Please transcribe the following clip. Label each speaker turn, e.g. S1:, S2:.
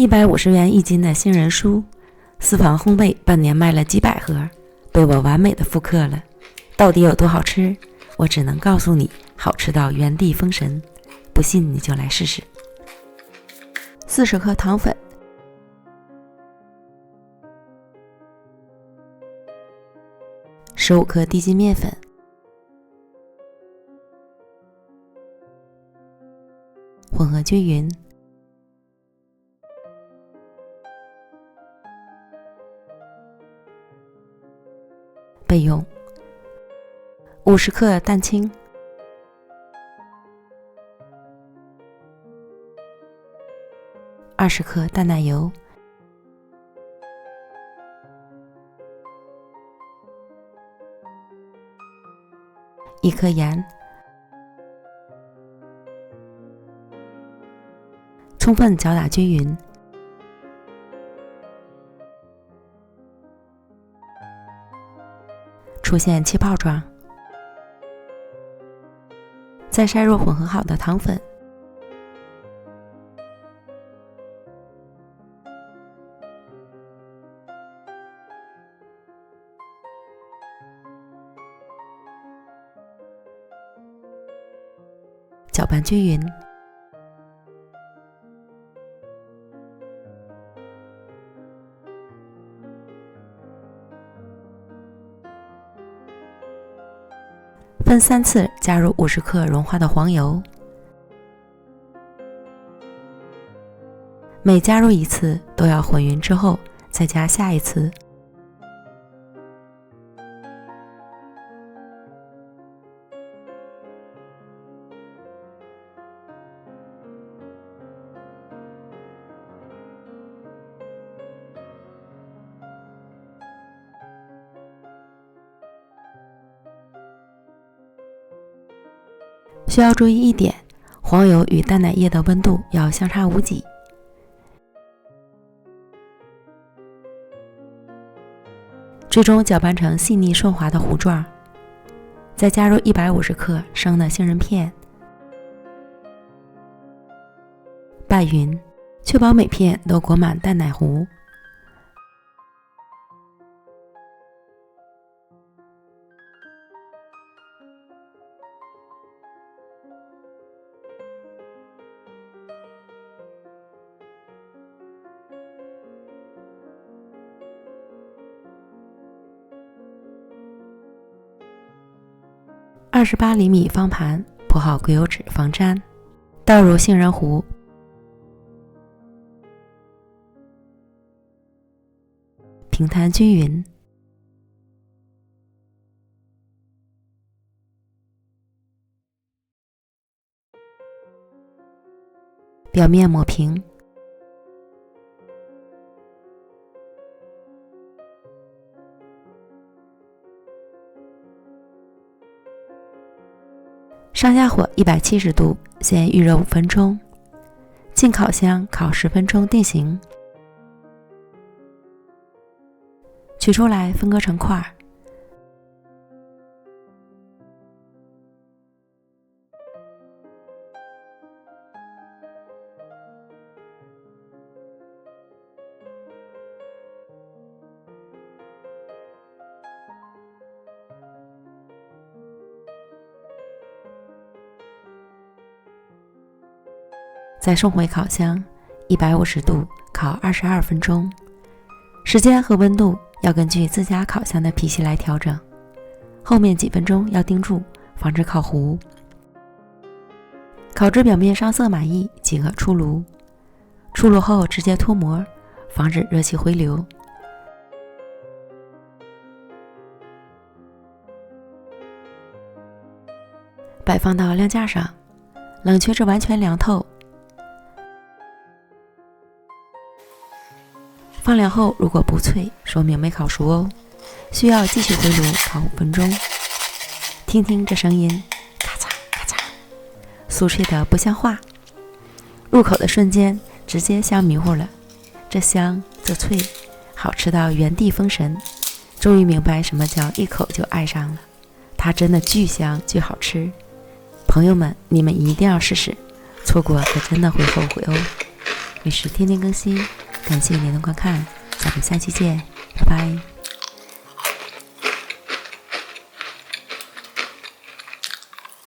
S1: 150元一斤的杏仁酥，私房烘焙半年卖了几百盒，被我完美的复刻了。到底有多好吃？我只能告诉你，好吃到原地封神。不信你就来试试。40克糖粉，15克低筋面粉，混合均匀。备用。50克蛋清，20克淡奶油，1克盐，充分搅打均匀。出现气泡状，再筛入混合好的糖粉，搅拌均匀。分3次加入50克融化的黄油，每加入1次都要混匀之后再加下一次。需要注意一点，黄油与淡奶液的温度要相差无几。最终搅拌成细腻顺滑的糊状，再加入150克生的杏仁片，拌匀，确保每片都裹满淡奶糊。28厘米方盘铺好硅油纸防粘，倒入杏仁糊，平摊均匀，表面抹平。上下火170度，先预热5分钟，进烤箱烤10分钟定型。取出来分割成块。再送回烤箱，150度烤22分钟。时间和温度要根据自家烤箱的脾气来调整，后面几分钟要盯住，防止烤糊。烤至表面上色满意即可出炉。出炉后直接脱模，防止热气回流。摆放到晾架上，冷却至完全凉透。放凉后如果不脆，说明没烤熟哦，需要继续回炉烤5分钟。听听这声音，咔嚓咔嚓，酥脆的不像话。入口的瞬间直接香迷糊了，这香这脆，好吃到原地封神。终于明白什么叫一口就爱上了，它真的巨香巨好吃。朋友们，你们一定要试试，错过可真的会后悔哦。美食天天更新，感谢您的观看，咱们下期见，拜拜。